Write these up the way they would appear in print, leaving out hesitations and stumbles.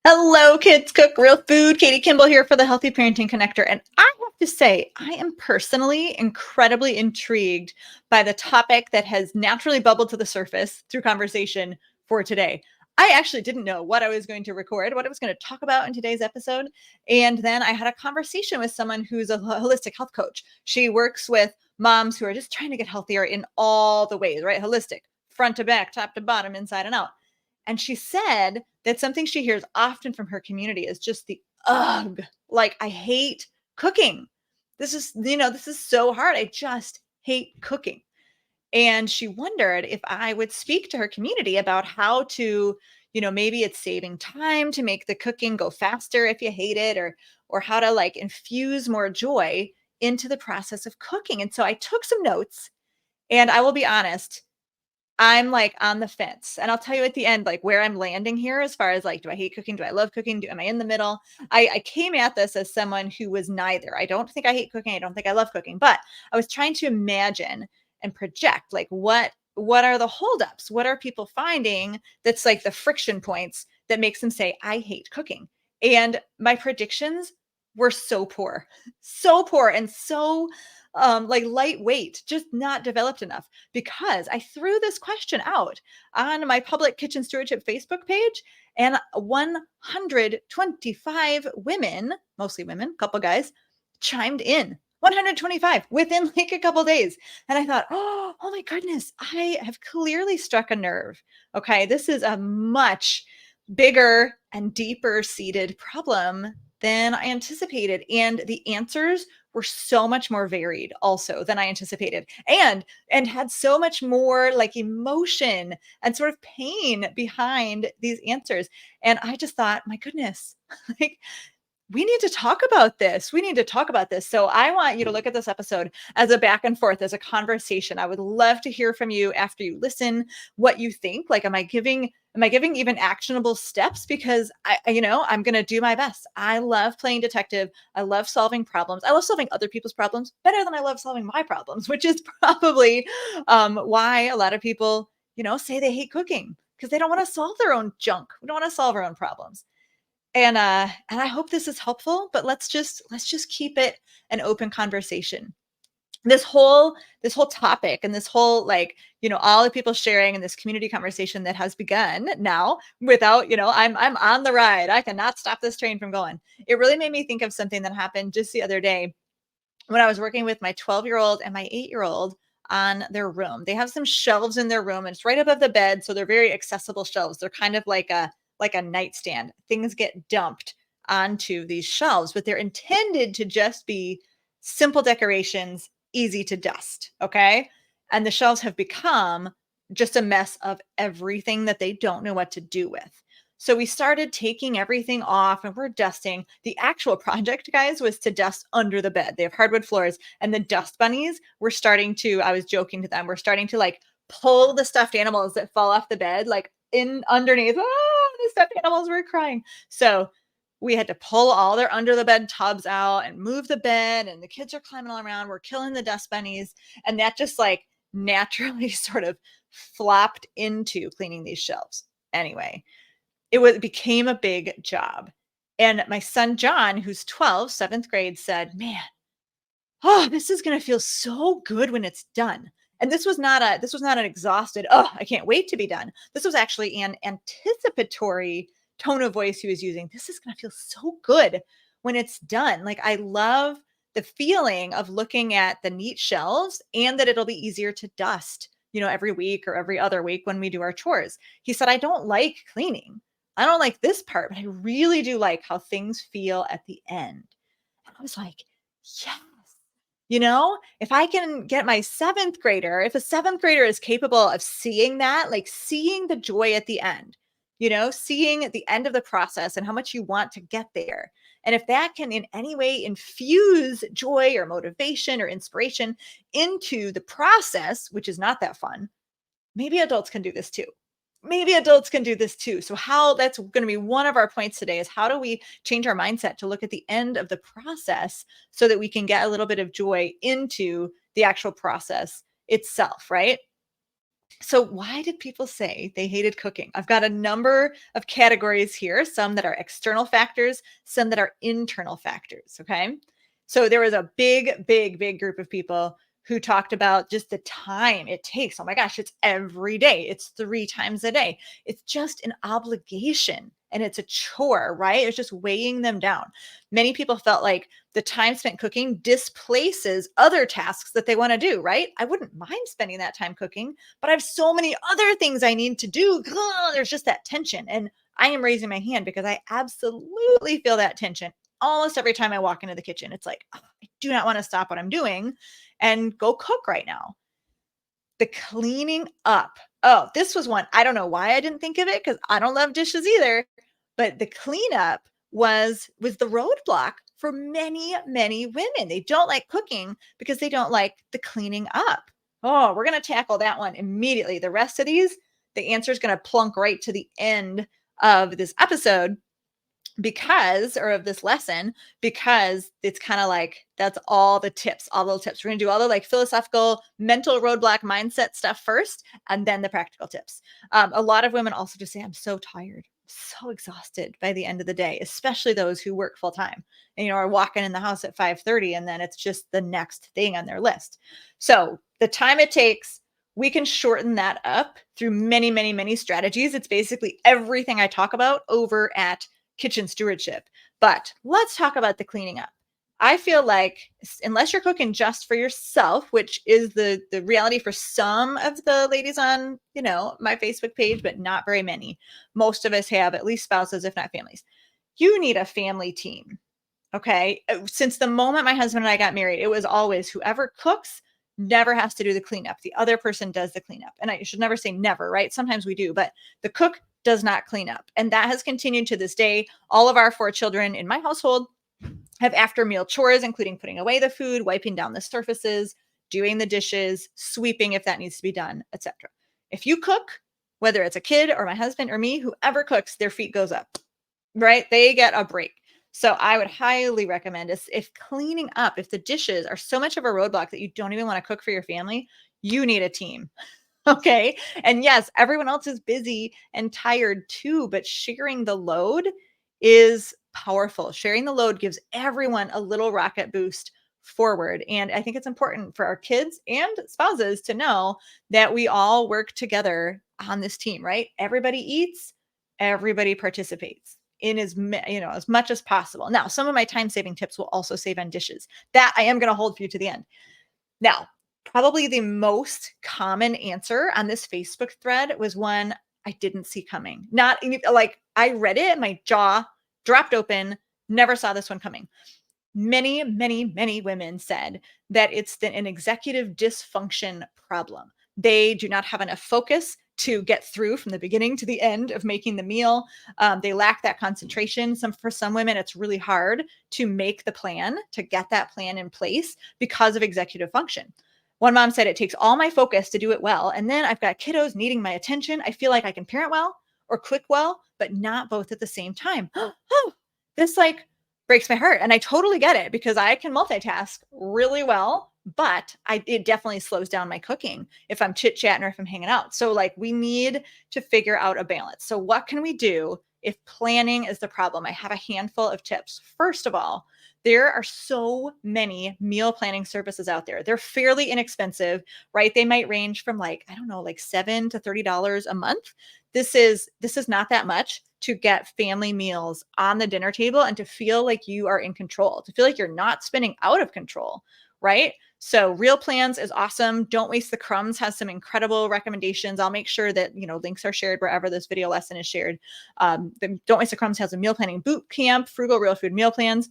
Hello, kids cook real food. Katie Kimball here for the Healthy Parenting Connector. And I have to say, I am personally incredibly intrigued by the topic that has naturally bubbled to the surface through conversation for today. I actually didn't know what I was going to record, what I was going to talk about in today's episode. And then I had a conversation with someone who's a holistic health coach. She works with moms who are just trying to get healthier in all the ways, right? Holistic, front to back, top to bottom, inside and out. And she said that something she hears often from her community is just the ugh, like, I hate cooking. This is so hard. I just hate cooking. And she wondered if I would speak to her community about how to, maybe it's saving time to make the cooking go faster if you hate it, or how to like infuse more joy into the process of cooking. And so I took some notes, and I will be honest, I'm, like, on the fence, and I'll tell you at the end, like, where I'm landing here as far as, like, do I hate cooking? Do I love cooking? Am I in the middle? I came at this as someone who was neither. I don't think I hate cooking, I don't think I love cooking, but I was trying to imagine and project, like, what are the holdups? What are people finding that's, like, the friction points that makes them say, "I hate cooking?" And my predictions were so poor, and so, like, lightweight, just not developed enough because I threw this question out on my public kitchen stewardship Facebook page, and 125 women, mostly women, couple guys, chimed in. 125 within like a couple days. And I thought, oh my goodness, I have clearly struck a nerve. Okay. This is a much bigger and deeper seated problem than I anticipated. And the answers were so much more varied also than I anticipated. And had so much more like emotion and sort of pain behind these answers. And I just thought, my goodness, like, we need to talk about this. We need to talk about this. So I want you to look at this episode as a back and forth, as a conversation. I would love to hear from you after you listen, what you think. Like, am I giving even actionable steps? Because I'm going to do my best. I love playing detective. I love solving problems. I love solving other people's problems better than I love solving my problems, which is probably why a lot of people, say they hate cooking because they don't want to solve their own junk. We don't want to solve our own problems. And I hope this is helpful, but let's just keep it an open conversation. This whole topic and this whole, like, all the people sharing in this community conversation that has begun now without, I'm on the ride. I cannot stop this train from going. It really made me think of something that happened just the other day when I was working with my 12-year-old and my 8-year-old on their room. They have some shelves in their room, and it's right above the bed, so they're very accessible shelves. They're kind of like a nightstand. Things get dumped onto these shelves, but they're intended to just be simple decorations, easy to dust, okay? And the shelves have become just a mess of everything that they don't know what to do with. So we started taking everything off and we're dusting. The actual project, guys, was to dust under the bed. They have hardwood floors, and the dust bunnies were starting to, I was joking to them, we're starting to like pull the stuffed animals that fall off the bed, like in underneath. The stuffed animals were crying. So we had to pull all their under the bed tubs out and move the bed, and the kids are climbing all around. We're killing the dust bunnies. And that just like naturally sort of flopped into cleaning these shelves. Anyway, it became a big job. And my son John, who's 12, seventh grade, said, "Man, this is gonna feel so good when it's done." And this was not an exhausted, "Oh, I can't wait to be done." This was actually an anticipatory tone of voice he was using. "This is gonna feel so good when it's done." Like, I love the feeling of looking at the neat shelves and that it'll be easier to dust, every week or every other week when we do our chores. He said, "I don't like cleaning. I don't like this part, but I really do like how things feel at the end." And I was like, yes. If I can get my seventh grader, if a seventh grader is capable of seeing that, like seeing the joy at the end, seeing the end of the process and how much you want to get there. And if that can in any way infuse joy or motivation or inspiration into the process, which is not that fun, maybe adults can do this too. Maybe adults can do this too. So how that's going to be one of our points today is how do we change our mindset to look at the end of the process so that we can get a little bit of joy into the actual process itself, right? So, why did people say they hated cooking? I've got a number of categories here, some that are external factors, some that are internal factors. Okay. So, there was a big group of people who talked about just the time it takes. Oh my gosh, it's every day, it's 3 times a day. It's just an obligation and it's a chore, right? It's just weighing them down. Many people felt like the time spent cooking displaces other tasks that they want to do, right? I wouldn't mind spending that time cooking, but I have so many other things I need to do. Ugh, there's just that tension. And I am raising my hand because I absolutely feel that tension almost every time I walk into the kitchen. It's like, "Ugh, I do not want to stop what I'm doing and go cook right now." The cleaning up. Oh, this was one. I don't know why I didn't think of it because I don't love dishes either. But the cleanup was the roadblock for many women. They don't like cooking because they don't like the cleaning up. Oh, we're going to tackle that one immediately. The rest of these, the answer is going to plunk right to the end of this episode because or of this lesson because it's kind of like that's all the tips, all the tips. We're going to do all the like philosophical mental roadblock mindset stuff first and then the practical tips. A lot of women also just say, I'm so tired, so exhausted by the end of the day, especially those who work full time and are walking in the house at 5:30 and then it's just the next thing on their list. So the time it takes, we can shorten that up through many strategies. It's basically everything I talk about over at kitchen stewardship. But let's talk about the cleaning up. I feel like unless you're cooking just for yourself, which is the reality for some of the ladies on, my Facebook page, but not very many. Most of us have at least spouses, if not families. You need a family team. Okay. Since the moment my husband and I got married, it was always whoever cooks never has to do the cleanup. The other person does the cleanup. And I should never say never, right? Sometimes we do, but the cook does not clean up. And that has continued to this day. All of our 4 children in my household have after meal chores, including putting away the food, wiping down the surfaces, doing the dishes, sweeping if that needs to be done, etc. If you cook, whether it's a kid or my husband or me, whoever cooks, their feet goes up, right? They get a break. So I would highly recommend if cleaning up, if the dishes are so much of a roadblock that you don't even want to cook for your family, you need a team. Okay. And yes, everyone else is busy and tired too, but sharing the load is powerful. Sharing the load gives everyone a little rocket boost forward. And I think it's important for our kids and spouses to know that we all work together on this team, right? Everybody eats, everybody participates in as much as possible. Now, some of my time saving tips will also save on dishes. That I am going to hold for you to the end. Now, probably the most common answer on this Facebook thread was one I didn't see coming. Not like I read it, my jaw dropped open, never saw this one coming. Many women said that it's an executive dysfunction problem. They do not have enough focus to get through from the beginning to the end of making the meal. They lack that concentration. For some women, it's really hard to make the plan, to get that plan in place because of executive function. One mom said, it takes all my focus to do it well. And then I've got kiddos needing my attention. I feel like I can parent well or cook well, but not both at the same time. Oh, this breaks my heart. And I totally get it because I can multitask really well, but it definitely slows down my cooking if I'm chit chatting or if I'm hanging out. So we need to figure out a balance. So what can we do if planning is the problem? I have a handful of tips. First of all, there are so many meal planning services out there. They're fairly inexpensive, right? They might range from I don't know, $7 to $30 a month. This is not that much to get family meals on the dinner table and to feel like you are in control, to feel like you're not spinning out of control, right? So Real Plans is awesome. Don't Waste the Crumbs has some incredible recommendations. I'll make sure that, links are shared wherever this video lesson is shared. Don't Waste the Crumbs has a meal planning boot camp, Frugal Real Food Meal Plans.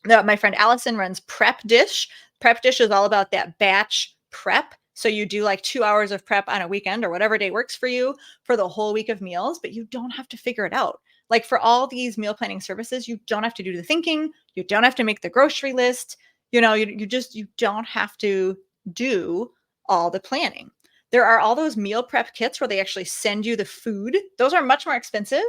My friend Allison runs Prep Dish. Prep Dish is all about that batch prep. So you do 2 hours of prep on a weekend or whatever day works for you for the whole week of meals, but you don't have to figure it out. For all these meal planning services, you don't have to do the thinking. You don't have to make the grocery list. You don't have to do all the planning. There are all those meal prep kits where they actually send you the food. Those are much more expensive,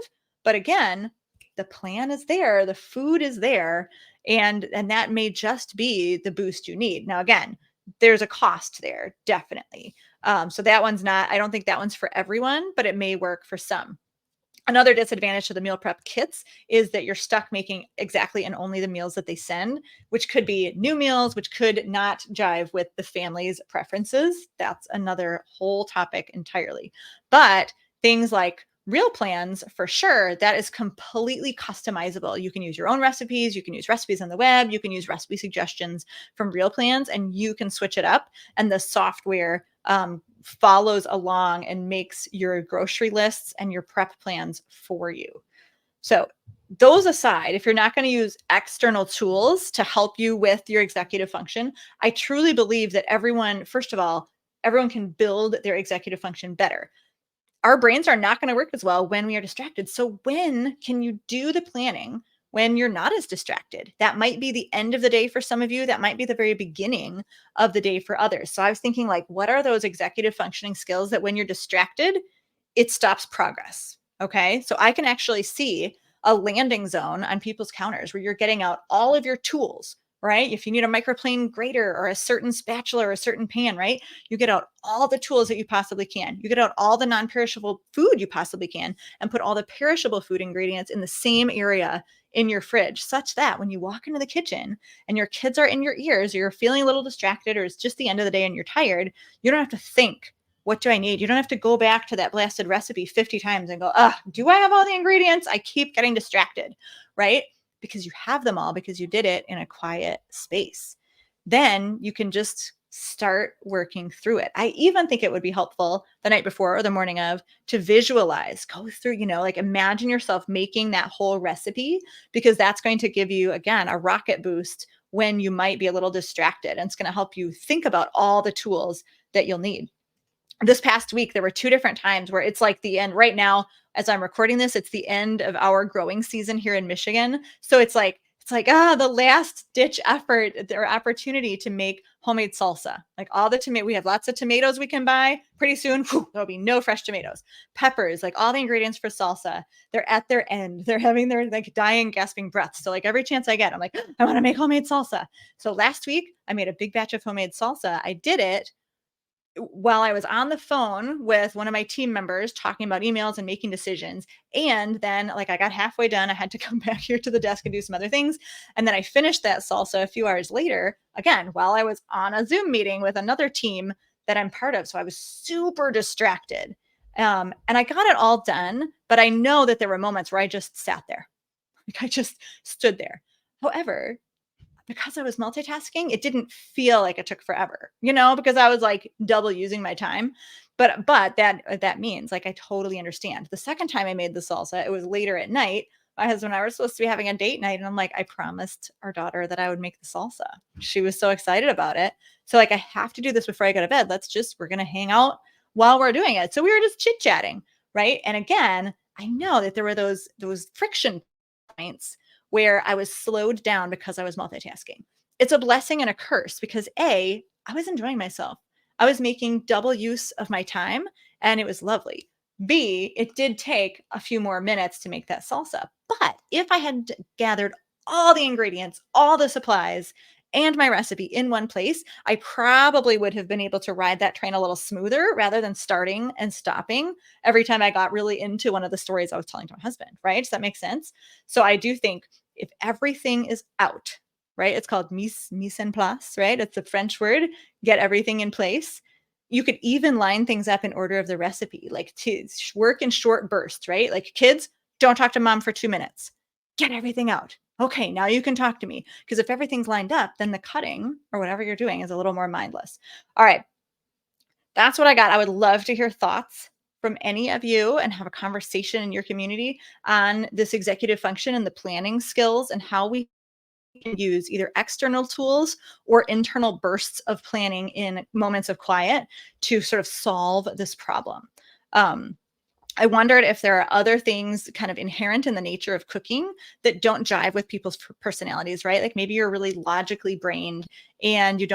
but again, the plan is there, the food is there, and that may just be the boost you need. Now, again, there's a cost there, definitely. So that one's not, I don't think that one's for everyone, but it may work for some. Another disadvantage to the meal prep kits is that you're stuck making exactly and only the meals that they send, which could be new meals, which could not jive with the family's preferences. That's another whole topic entirely. But things like real plans, for sure, that is completely customizable. You can use your own recipes, you can use recipes on the web, you can use recipe suggestions from real plans, and you can switch it up. And the software follows along and makes your grocery lists and your prep plans for you. So, those aside, if you're not going to use external tools to help you with your executive function, I truly believe that everyone, first of all, everyone can build their executive function better. Our brains are not going to work as well when we are distracted. So, when can you do the planning when you're not as distracted? That might be the end of the day for some of you. That might be the very beginning of the day for others. So, I was thinking, like, what are those executive functioning skills that when you're distracted, it stops progress? Okay. So, I can actually see a landing zone on people's counters where you're getting out all of your tools. Right. If you need a microplane grater or a certain spatula or a certain pan, right? You get out all the tools that you possibly can. You get out all the non perishable food you possibly can and put all the perishable food ingredients in the same area in your fridge, such that when you walk into the kitchen and your kids are in your ears, or you're feeling a little distracted, or it's just the end of the day and you're tired, you don't have to think, what do I need? You don't have to go back to that blasted recipe 50 times and go, do I have all the ingredients? I keep getting distracted, right? Because you have them all because you did it in a quiet space. Then you can just start working through it. I even think it would be helpful the night before or the morning of to visualize, go through, like imagine yourself making that whole recipe, because that's going to give you, again, a rocket boost when you might be a little distracted. And it's going to help you think about all the tools that you'll need. This past week, there were 2 different times where it's like the end right now, as I'm recording this, it's the end of our growing season here in Michigan. So it's like, the last ditch effort or opportunity to make homemade salsa. Like all the tomato, we have lots of tomatoes we can buy. Pretty soon, there'll be no fresh tomatoes. Peppers, like all the ingredients for salsa, they're at their end. They're having their like dying, gasping breaths. So like every chance I get, I'm like, I want to make homemade salsa. So last week, I made a big batch of homemade salsa. I did it while I was on the phone with one of my team members talking about emails and making decisions. And then, like, I got halfway done. I had to come back here to the desk and do some other things. And then I finished that salsa a few hours later, again, while I was on a Zoom meeting with another team that I'm part of. So I was super distracted. And I got it all done. But I know that there were moments where I just sat there, like, I just stood there. However, because I was multitasking, it didn't feel like it took forever, because I was like double using my time. But that means, like, I totally understand. The second time I made the salsa, it was later at night. My husband and I were supposed to be having a date night, and I'm like, I promised our daughter that I would make the salsa. She was so excited about it. So like, I have to do this before I go to bed. We're gonna hang out while we're doing it. So we were just chit-chatting, right? And again, I know that there were those friction points where I was slowed down because I was multitasking. It's a blessing and a curse because A, I was enjoying myself. I was making double use of my time and it was lovely. B, it did take a few more minutes to make that salsa. But if I had gathered all the ingredients, all the supplies, and my recipe in one place, I probably would have been able to ride that train a little smoother rather than starting and stopping every time I got really into one of the stories I was telling to my husband, right? Does that make sense? So I do think if everything is out, right? It's called mise en place, right? It's a French word, get everything in place. You could even line things up in order of the recipe, like to work in short bursts, right? Like, kids, don't talk to mom for 2 minutes. Get everything out. Okay, now you can talk to me. Because if everything's lined up, then the cutting or whatever you're doing is a little more mindless. All right, that's what I got. I would love to hear thoughts from any of you and have a conversation in your community on this executive function and the planning skills and how we can use either external tools or internal bursts of planning in moments of quiet to sort of solve this problem. I wondered if there are other things kind of inherent in the nature of cooking that don't jive with people's personalities, right? Like maybe you're really logically brained and you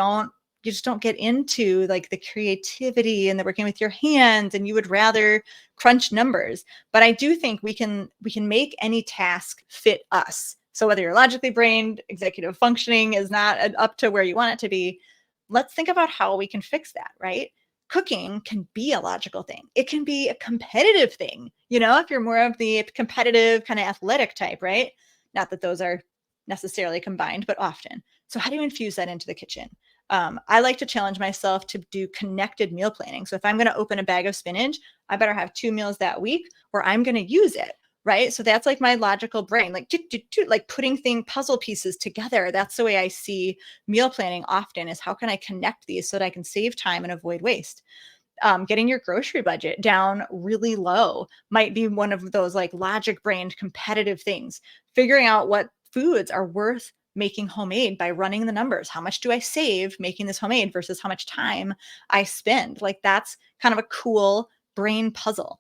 just don't get into like the creativity and the working with your hands, and you would rather crunch numbers. But I do think we can make any task fit us. So whether you're logically brained, executive functioning is not up to where you want it to be, let's think about how we can fix that, right? cooking can be a logical thing. It can be a competitive thing, if you're more of the competitive kind of athletic type, right? Not that those are necessarily combined, but often. So, how do you infuse that into the kitchen? I like to challenge myself to do connected meal planning. So, if I'm going to open a bag of spinach, I better have 2 meals that week where I'm going to use it. Right. So that's like my logical brain, like, like putting puzzle pieces together. That's the way I see meal planning often is how can I connect these so that I can save time and avoid waste? Getting your grocery budget down really low might be one of those like logic brained competitive things. Figuring out what foods are worth making homemade by running the numbers. How much do I save making this homemade versus how much time I spend? Like that's kind of a cool brain puzzle.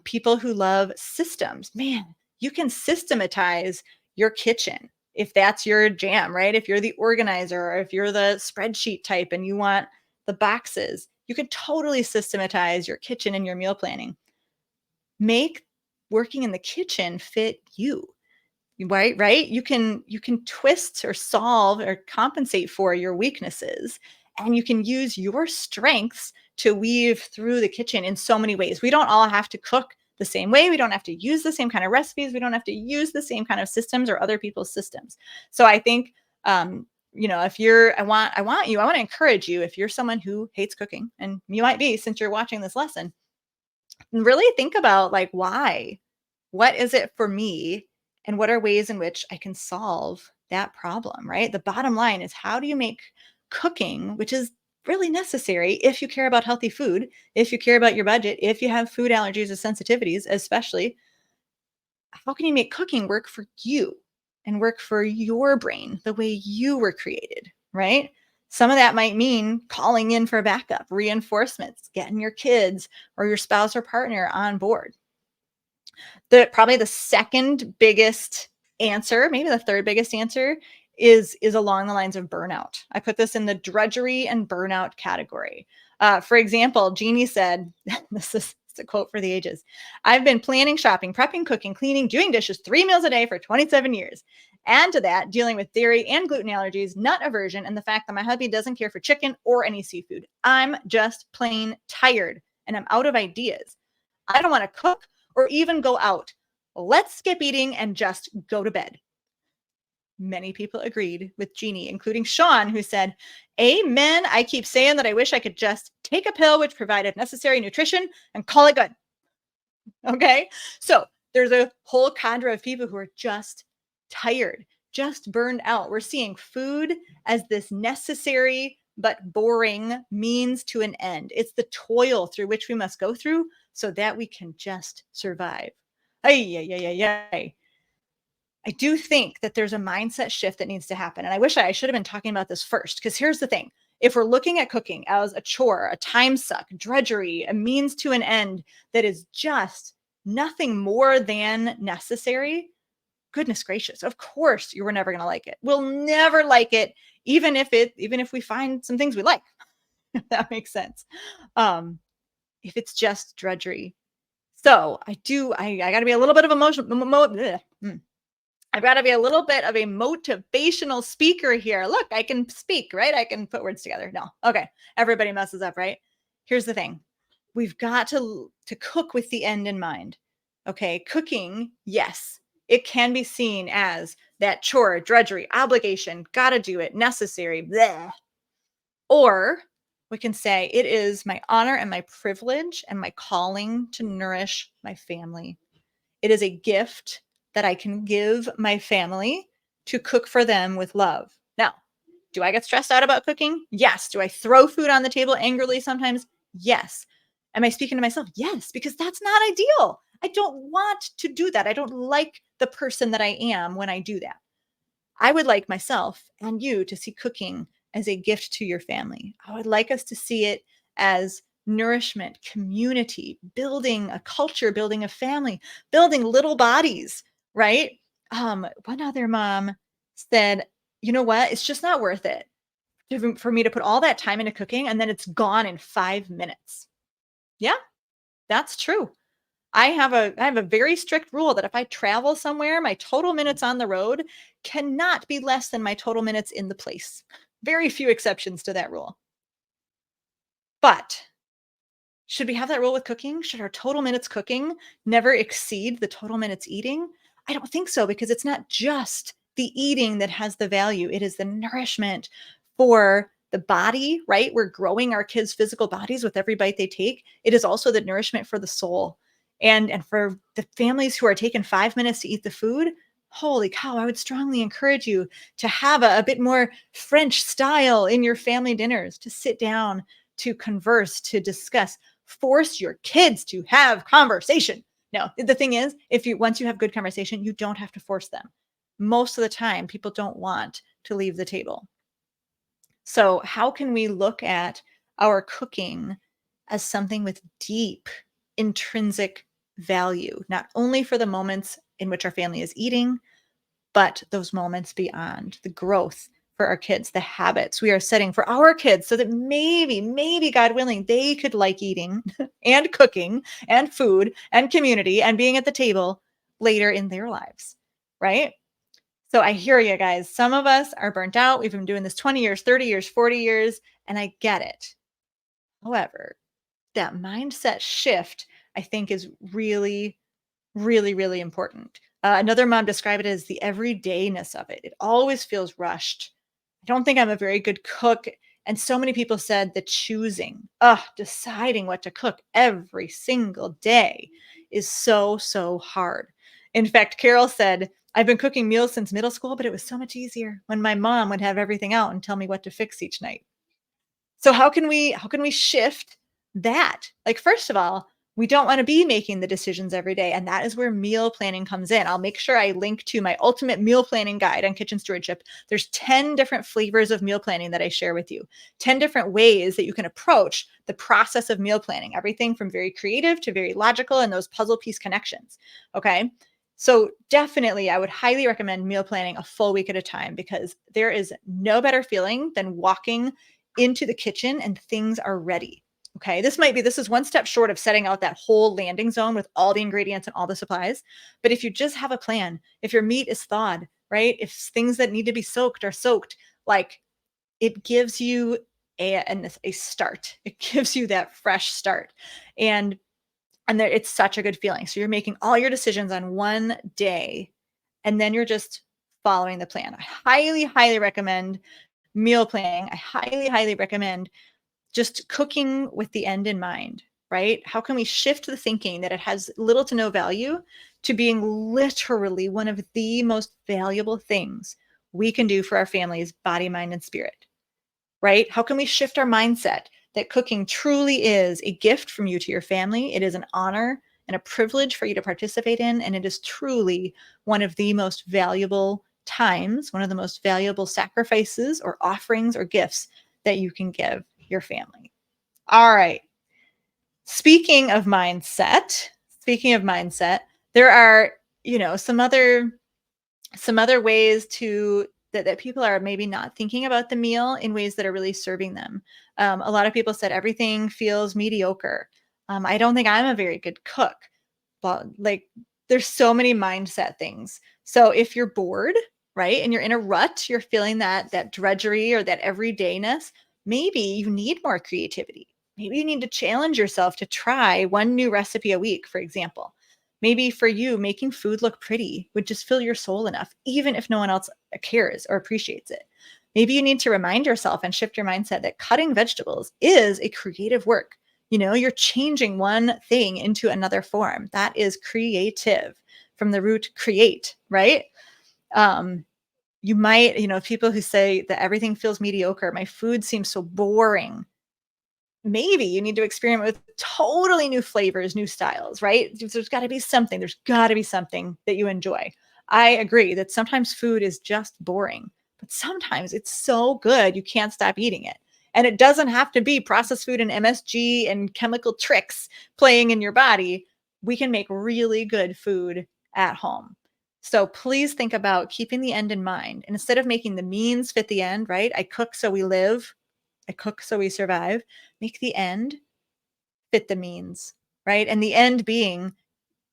People who love systems, man, you can systematize your kitchen if that's your jam, right? If you're the organizer or if you're the spreadsheet type and you want the boxes, you could totally systematize your kitchen and your meal planning. Make working in the kitchen fit you. Right? You can twist or solve or compensate for your weaknesses and you can use your strengths to weave through the kitchen in so many ways. We don't all have to cook the same way. We don't have to use the same kind of recipes. We don't have to use the same kind of systems or other people's systems. So I think if you're I want to encourage you if you're someone who hates cooking and you might be since you're watching this lesson, really think about like why. What is it for me? And what are ways in which I can solve that problem, right? The bottom line is how do you make cooking, which is really necessary if you care about healthy food, if you care about your budget, if you have food allergies or sensitivities, especially, how can you make cooking work for you and work for your brain the way you were created, right? Some of that might mean calling in for backup, reinforcements, getting your kids or your spouse or partner on board. Probably the second biggest answer, maybe the third biggest answer is along the lines of burnout. I put this in the drudgery and burnout category. For example, Jeannie said, this is a quote for the ages. I've been planning, shopping, prepping, cooking, cleaning, doing dishes 3 meals a day for 27 years. And to that, dealing with dairy and gluten allergies, nut aversion, and the fact that my hubby doesn't care for chicken or any seafood. I'm just plain tired and I'm out of ideas. I don't want to cook or even go out. Let's skip eating and just go to bed. Many people agreed with Jeannie, including Sean, who said, Amen. I keep saying that I wish I could just take a pill which provided necessary nutrition and call it good. Okay. So there's a whole cadre of people who are just tired, just burned out. We're seeing food as this necessary but boring means to an end. It's the toil through which we must go through so that we can just survive. Ay, ay, ay, ay, ay. I do think that there's a mindset shift that needs to happen. And I wish I should have been talking about this first, because here's the thing. If we're looking at cooking as a chore, a time suck, drudgery, a means to an end that is just nothing more than necessary, goodness gracious, of course you were never going to like it. We'll never like it, even if we find some things we like. If that makes sense. If it's just drudgery. So I got to be a little bit of I've got to be a little bit of a motivational speaker here. Look, I can speak, right? I can put words together. No. Okay. Everybody messes up, right? Here's the thing. We've got to cook with the end in mind. Okay? Cooking, yes, it can be seen as that chore, drudgery, obligation, got to do it, necessary, bleh. Or we can say it is my honor and my privilege and my calling to nourish my family. It is a gift that I can give my family to cook for them with love. Now, do I get stressed out about cooking? Yes. Do I throw food on the table angrily sometimes? Yes. Am I speaking to myself? Yes, because that's not ideal. I don't want to do that. I don't like the person that I am when I do that. I would like myself and you to see cooking as a gift to your family. I would like us to see it as nourishment, community, building a culture, building a family, building little bodies, right? One other mom said, you know what? It's just not worth it for me to put all that time into cooking and then it's gone in 5 minutes. Yeah, that's true. I have a very strict rule that if I travel somewhere, my total minutes on the road cannot be less than my total minutes in the place. Very few exceptions to that rule. But Should we have that rule with cooking? Should our total minutes cooking never exceed the total minutes eating? I don't think so because it's not just the eating that has the value. It is the nourishment for the body, right? We're growing our kids' physical bodies with every bite they take. It is also the nourishment for the soul. And for the families who are taking 5 minutes to eat the food, holy cow, I would strongly encourage you to have a bit more French style in your family dinners, to sit down, to converse, to discuss. Force your kids to have conversation. No, the thing is, if you once you have good conversation, you don't have to force them. Most of the time, people don't want to leave the table. So, how can we look at our cooking as something with deep intrinsic value, not only for the moments in which our family is eating, but those moments beyond, the growth for our kids, the habits we are setting for our kids so that maybe, God willing, they could like eating and cooking and food and community and being at the table later in their lives, right? So I hear you guys. Some of us are burnt out. We've been doing this 20 years, 30 years, 40 years, and I get it. However, that mindset shift, I think, is really really, really important. Another mom described it as the everydayness of it. It always feels rushed. I don't think I'm a very good cook. And so many people said the choosing, deciding what to cook every single day is so, so hard. In fact, Carol said, I've been cooking meals since middle school, but it was so much easier when my mom would have everything out and tell me what to fix each night. So how can we shift that? Like, first of all, we don't want to be making the decisions every day, and that is where meal planning comes in. I'll make sure I link to my ultimate meal planning guide on kitchen stewardship. There's 10 different flavors of meal planning that I share with you. 10 different ways that you can approach the process of meal planning, everything from very creative to very logical and those puzzle piece connections. Okay? So definitely I would highly recommend meal planning a full week at a time because there is no better feeling than walking into the kitchen and things are ready. Okay. This is one step short of setting out that whole landing zone with all the ingredients and all the supplies. But if you just have a plan, if your meat is thawed, right? If things that need to be soaked are soaked, like it gives you a start. It gives you that fresh start. And and there, it's such a good feeling. So you're making all your decisions on one day and then you're just following the plan. I highly, highly recommend meal planning. I highly, highly recommend just cooking with the end in mind, right? How can we shift the thinking that it has little to no value to being literally one of the most valuable things we can do for our families, body, mind, and spirit, right? How can we shift our mindset that cooking truly is a gift from you to your family? It is an honor and a privilege for you to participate in, and it is truly one of the most valuable times, one of the most valuable sacrifices or offerings or gifts that you can give your family. All right. Speaking of mindset, there are, some other ways to that people are maybe not thinking about the meal in ways that are really serving them. A lot of people said everything feels mediocre. I don't think I'm a very good cook, but like there's so many mindset things. So if you're bored, right, and you're in a rut, you're feeling that drudgery or that everydayness, maybe you need more creativity. Maybe you need to challenge yourself to try one new recipe a week, for example. Maybe for you, making food look pretty would just fill your soul enough, even if no one else cares or appreciates it. Maybe you need to remind yourself and shift your mindset that cutting vegetables is a creative work. You're changing one thing into another form. That is creative from the root create, right? Um, you might, people who say that everything feels mediocre, my food seems so boring. Maybe you need to experiment with totally new flavors, new styles, right? There's got to be something that you enjoy. I agree that sometimes food is just boring, but sometimes it's so good you can't stop eating it. And it doesn't have to be processed food and MSG and chemical tricks playing in your body. We can make really good food at home. So please think about keeping the end in mind. And instead of making the means fit the end, right? I cook so we live, I cook so we survive. Make the end fit the means, right? And the end being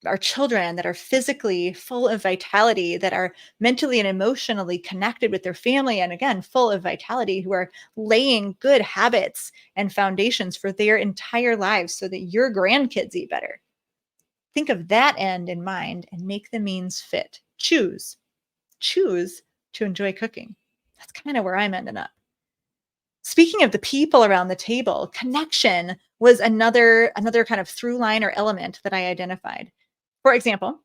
our children that are physically full of vitality, that are mentally and emotionally connected with their family, and again, full of vitality, who are laying good habits and foundations for their entire lives so that your grandkids eat better. Think of that end in mind and make the means fit. Choose to enjoy cooking. That's kind of where I'm ending up. Speaking of the people around the table, connection was another kind of through line or element that I identified. For example,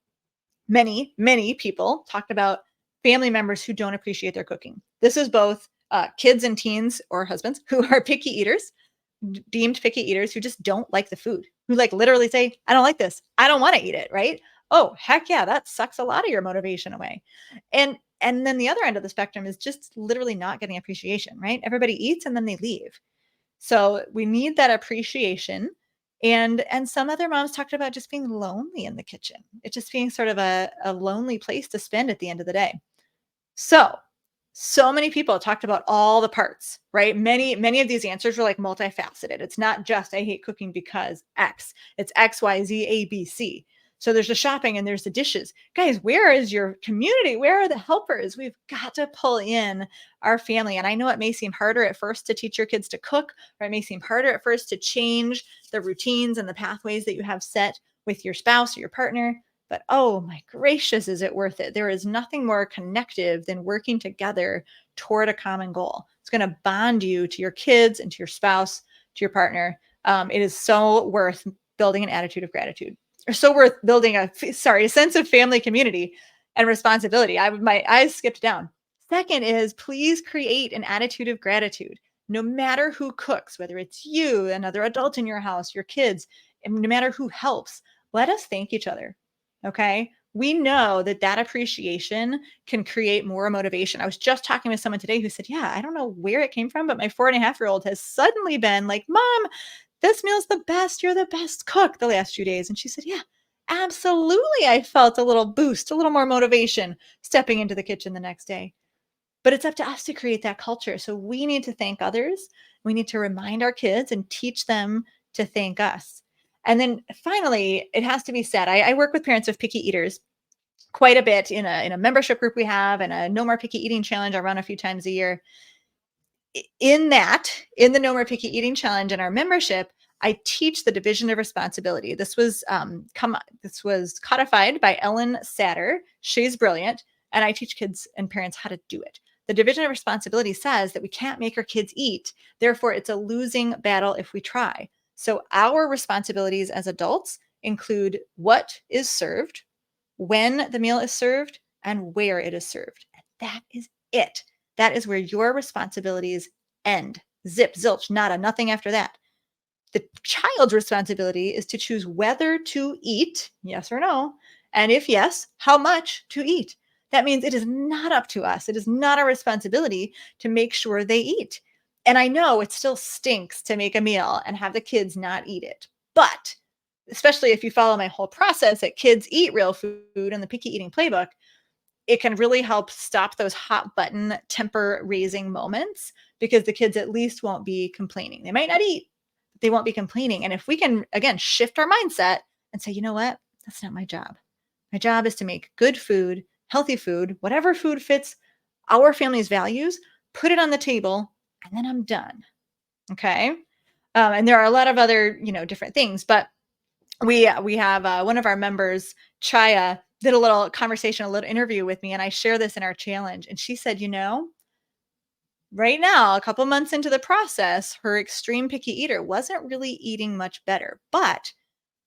many people talked about family members who don't appreciate their cooking. This is both kids and teens or husbands who are picky eaters, deemed picky eaters, who just don't like the food, who like literally say, I don't like this. I don't want to eat it. Right. Oh, heck yeah. That sucks a lot of your motivation away. And then the other end of the spectrum is just literally not getting appreciation, right? Everybody eats and then they leave. So we need that appreciation. And some other moms talked about just being lonely in the kitchen. It just being sort of a lonely place to spend at the end of the day. So, so many people talked about all the parts, right? Many of these answers were like multifaceted. It's not just I hate cooking because X. It's X, Y, Z, A, B, C. So there's the shopping and there's the dishes. Guys, where is your community? Where are the helpers? We've got to pull in our family. And I know it may seem harder at first to teach your kids to cook, or it may seem harder at first to change the routines and the pathways that you have set with your spouse or your partner. But oh my gracious, is it worth it? There is nothing more connective than working together toward a common goal. It's going to bond you to your kids and to your spouse, to your partner. It is so worth building an attitude of gratitude, or so worth building a sense of family community and responsibility. My eyes skipped down. Second is please create an attitude of gratitude. No matter who cooks, whether it's you, another adult in your house, your kids, and no matter who helps, let us thank each other. Okay. We know that that appreciation can create more motivation. I was just talking with someone today who said, yeah, I don't know where it came from, but my 4.5-year-old has suddenly been like, Mom, this meal's the best. You're the best cook the last few days. And she said, yeah, absolutely. I felt a little boost, a little more motivation stepping into the kitchen the next day. But it's up to us to create that culture. So we need to thank others. We need to remind our kids and teach them to thank us. And then finally, it has to be said, I work with parents of picky eaters quite a bit in a membership group we have, and a No More Picky Eating challenge I run a few times a year. In the No More Picky Eating challenge in our membership, I teach the division of responsibility. This was codified by Ellen Satter. She's brilliant, and I teach kids and parents how to do it. The division of responsibility says that we can't make our kids eat. Therefore, it's a losing battle if we try. So our responsibilities as adults include what is served, when the meal is served, and where it is served. And that is it. That is where your responsibilities end. Zip, zilch, nada, nothing after that. The child's responsibility is to choose whether to eat, yes or no, and if yes, how much to eat. That means it is not up to us. It is not our responsibility to make sure they eat. And I know it still stinks to make a meal and have the kids not eat it. But especially if you follow my whole process at Kids Eat Real Food and the Picky Eating Playbook, it can really help stop those hot button temper raising moments, because the kids at least won't be complaining. They might not eat, but they won't be complaining. And if we can, again, shift our mindset and say, you know what? That's not my job. My job is to make good food, healthy food, whatever food fits our family's values, put it on the table, and then I'm done. Okay. And there are a lot of other, different things, but we have one of our members, Chaya, did a little conversation, a little interview with me, and I share this in our challenge. And she said, right now, a couple months into the process, her extreme picky eater wasn't really eating much better. But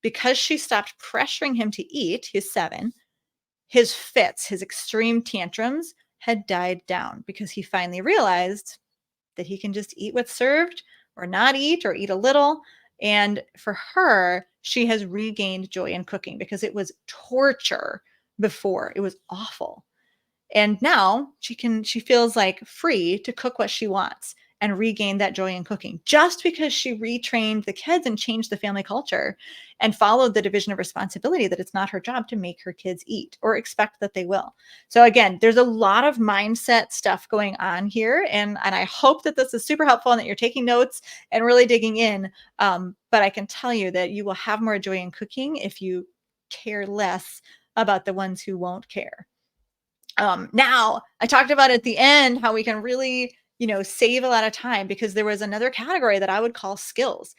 because she stopped pressuring him to eat, he's 7, his fits, his extreme tantrums had died down, because he finally realized that he can just eat what's served, or not eat, or eat a little. And for her, she has regained joy in cooking, because it was torture before. It was awful. And now she feels like free to cook what she wants and regain that joy in cooking, just because she retrained the kids and changed the family culture and followed the division of responsibility, that it's not her job to make her kids eat or expect that they will. So again, there's a lot of mindset stuff going on here. And I hope that this is super helpful and that you're taking notes and really digging in. But I can tell you that you will have more joy in cooking if you care less about the ones who won't care. Now I talked about at the end how we can really, save a lot of time because there was another category that I would call skills.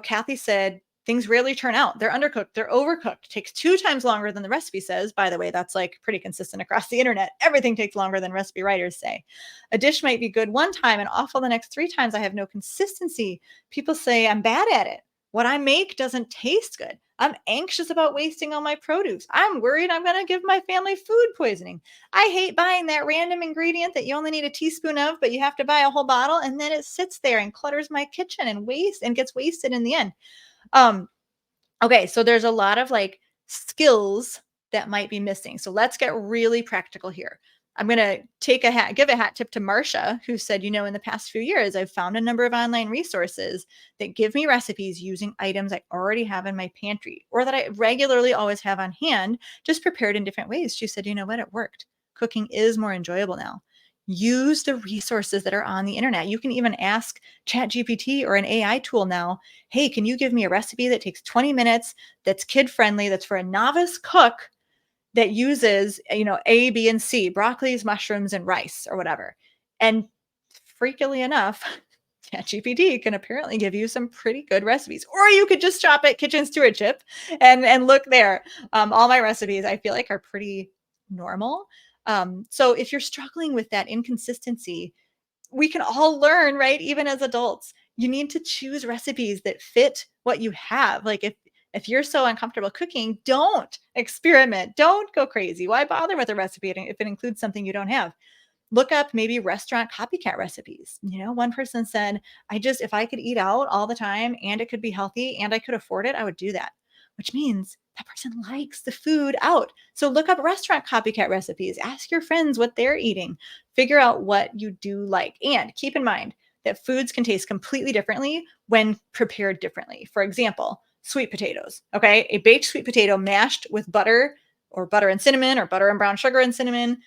Kathy said things rarely turn out. They're undercooked, they're overcooked, takes 2 times longer than the recipe says. By the way, that's like pretty consistent across the internet. Everything takes longer than recipe writers say. A dish might be good one time and awful the next 3 times. I have no consistency. People say I'm bad at it. What I make doesn't taste good. I'm anxious about wasting all my produce. I'm worried I'm going to give my family food poisoning. I hate buying that random ingredient that you only need a teaspoon of, but you have to buy a whole bottle and then it sits there and clutters my kitchen and gets wasted in the end. Um, okay, so there's a lot of like skills that might be missing. So let's get really practical here. I'm going to give a hat tip to Marcia, who said, in the past few years, I've found a number of online resources that give me recipes using items I already have in my pantry or that I regularly always have on hand, just prepared in different ways. She said, you know what? It worked. Cooking is more enjoyable now. Use the resources that are on the internet. You can even ask ChatGPT or an AI tool now, hey, can you give me a recipe that takes 20 minutes, that's kid friendly, that's for a novice cook, that uses, A, B, and C, broccolis, mushrooms, and rice or whatever. And freakily enough, ChatGPT can apparently give you some pretty good recipes. Or you could just shop at Kitchen Stewardship and look there. All my recipes I feel like are pretty normal. So if you're struggling with that inconsistency, we can all learn, right? Even as adults, you need to choose recipes that fit what you have. Like if you're so uncomfortable cooking, don't experiment. Don't go crazy. Why bother with a recipe if it includes something you don't have? Look up maybe restaurant copycat recipes. One person said, if I could eat out all the time and it could be healthy and I could afford it, I would do that, which means that person likes the food out. So look up restaurant copycat recipes, ask your friends what they're eating, figure out what you do like. And keep in mind that foods can taste completely differently when prepared differently. For example, sweet potatoes. Okay. A baked sweet potato mashed with butter or butter and cinnamon or butter and brown sugar and cinnamon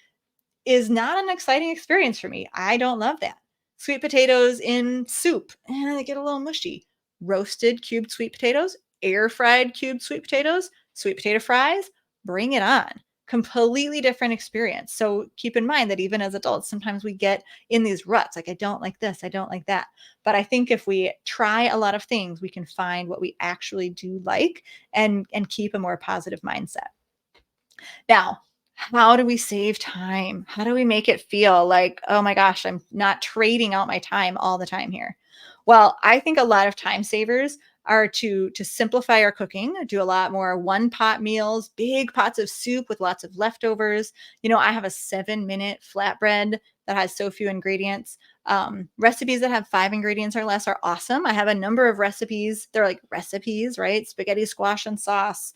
is not an exciting experience for me. I don't love that. Sweet potatoes in soup, and they get a little mushy. Roasted cubed sweet potatoes, air fried cubed sweet potato fries, bring it on. Completely different experience. So keep in mind that even as adults, sometimes we get in these ruts like, I don't like this, I don't like that. But I think if we try a lot of things, we can find what we actually do like and keep a more positive mindset. Now, how do we save time? How do we make it feel like, oh my gosh, I'm not trading out my time all the time here? Well, I think a lot of time savers are to simplify our cooking, do a lot more one pot meals, big pots of soup with lots of leftovers. I have a 7-minute flatbread that has so few ingredients. Recipes that have 5 ingredients or less are awesome. I have a number of recipes. They're like recipes, right? Spaghetti squash and sauce,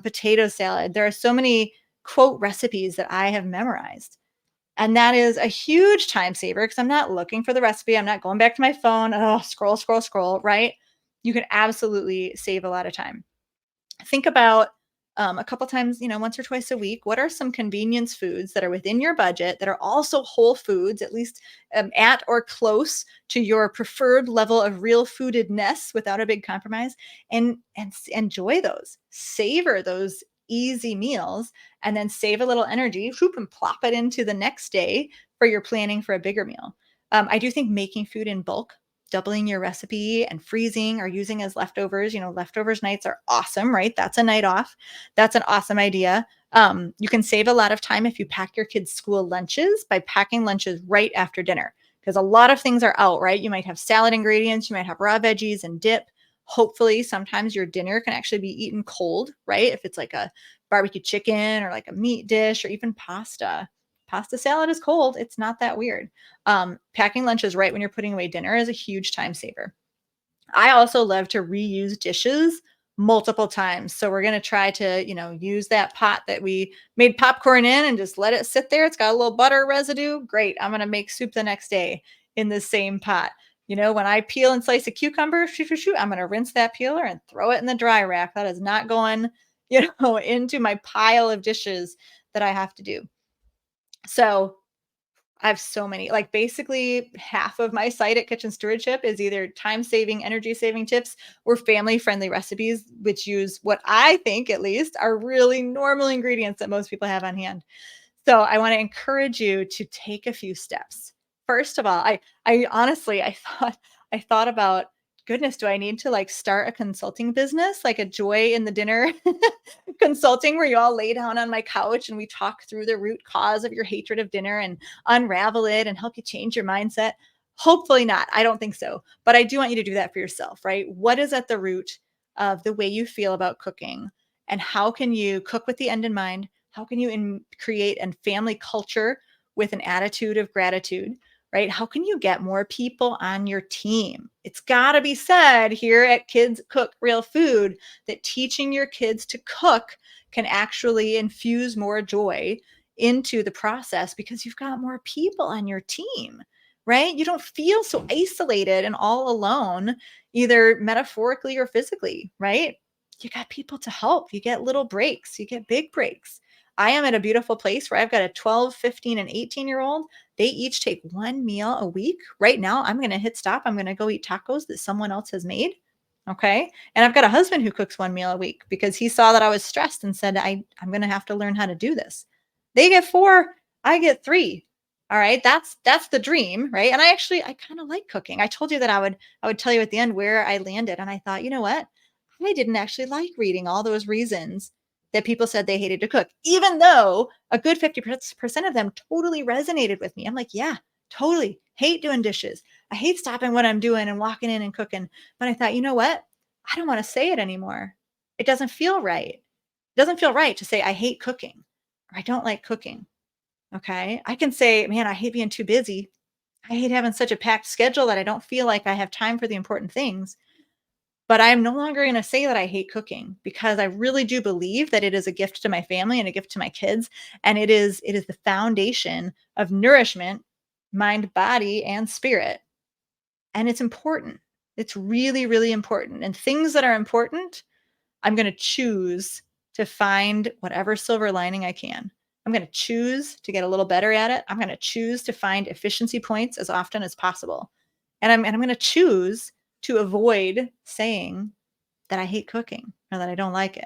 potato salad. There are so many quote recipes that I have memorized. And that is a huge time saver because I'm not looking for the recipe. I'm not going back to my phone. Oh, scroll, scroll, scroll, right? You can absolutely save a lot of time. Think about a couple times, once or twice a week, what are some convenience foods that are within your budget that are also whole foods, at least at or close to your preferred level of real foodedness without a big compromise, and enjoy those, savor those easy meals, and then save a little energy, whoop, and plop it into the next day for your planning for a bigger meal. I do think making food in bulk, doubling your recipe and freezing or using as leftovers. Leftovers nights are awesome, right? That's a night off. That's an awesome idea. You can save a lot of time if you pack your kids' school lunches by packing lunches right after dinner because a lot of things are out, right? You might have salad ingredients, you might have raw veggies and dip. Hopefully, sometimes your dinner can actually be eaten cold, right? If it's like a barbecue chicken or like a meat dish or even pasta. Pasta salad is cold. It's not that weird. Packing lunches right when you're putting away dinner is a huge time saver. I also love to reuse dishes multiple times. So we're going to try to, use that pot that we made popcorn in and just let it sit there. It's got a little butter residue. Great. I'm going to make soup the next day in the same pot. When I peel and slice a cucumber, shoot, shoot, shoot, I'm going to rinse that peeler and throw it in the dry rack. That is not going, into my pile of dishes that I have to do. So I have so many. Like basically half of my site at Kitchen Stewardship is either time saving, energy saving tips or family friendly recipes, which use what I think at least are really normal ingredients that most people have on hand. So I want to encourage you to take a few steps. First of all, I honestly I thought about, goodness, do I need to like start a consulting business, like a joy in the dinner consulting where you all lay down on my couch and we talk through the root cause of your hatred of dinner and unravel it and help you change your mindset? Hopefully not. I don't think so. But I do want you to do that for yourself, right? What is at the root of the way you feel about cooking? And how can you cook with the end in mind? How can you create a family culture with an attitude of gratitude, right? How can you get more people on your team? It's got to be said here at Kids Cook Real Food that teaching your kids to cook can actually infuse more joy into the process because you've got more people on your team, right? You don't feel so isolated and all alone, either metaphorically or physically, right? You got people to help. You get little breaks, you get big breaks. I am at a beautiful place where I've got a 12, 15, and 18-year-old. They each take one meal a week. Right now, I'm going to hit stop. I'm going to go eat tacos that someone else has made. Okay. And I've got a husband who cooks one meal a week because he saw that I was stressed and said, I'm going to have to learn how to do this. They get four, I get three. All right. That's the dream. Right. And I kind of like cooking. I told you that I would tell you at the end where I landed. And I thought, you know what? I didn't actually like reading all those reasons that people said they hated to cook, even though a good 50% of them totally resonated with me. I'm like, yeah, totally. Hate doing dishes. I hate stopping what I'm doing and walking in and cooking. But I thought, you know what? I don't want to say it anymore. It doesn't feel right. It doesn't feel right to say I hate cooking or I don't like cooking. Okay. I can say, man, I hate being too busy. I hate having such a packed schedule that I don't feel like I have time for the important things. But I'm no longer going to say that I hate cooking because I really do believe that it is a gift to my family and a gift to my kids, and it is the foundation of nourishment, mind, body, and spirit. And it's important. It's really, really important. And things that are important, I'm going to choose to find whatever silver lining I can. I'm going to choose to get a little better at it. I'm going to choose to find efficiency points as often as possible. And I'm going to choose to avoid saying that I hate cooking or that I don't like it.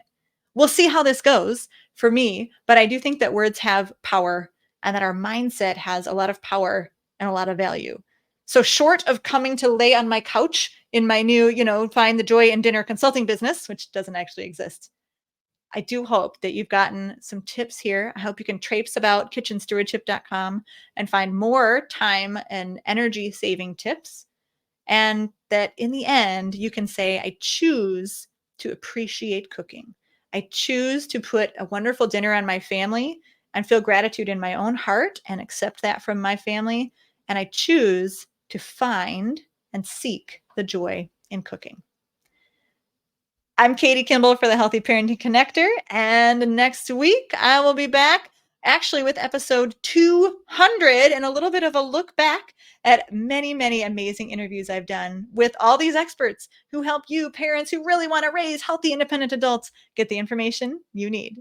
We'll see how this goes for me, but I do think that words have power and that our mindset has a lot of power and a lot of value. So short of coming to lay on my couch in my new, find the joy in dinner consulting business, which doesn't actually exist, I do hope that you've gotten some tips here. I hope you can traipse about kitchenstewardship.com and find more time and energy saving tips. And that in the end, you can say, I choose to appreciate cooking. I choose to put a wonderful dinner on my family and feel gratitude in my own heart and accept that from my family. And I choose to find and seek the joy in cooking. I'm Katie Kimball for the Healthy Parenting Connector. And next week, I will be back actually with episode 200 and a little bit of a look back at many, many amazing interviews I've done with all these experts who help you, parents who really want to raise healthy, independent adults, get the information you need.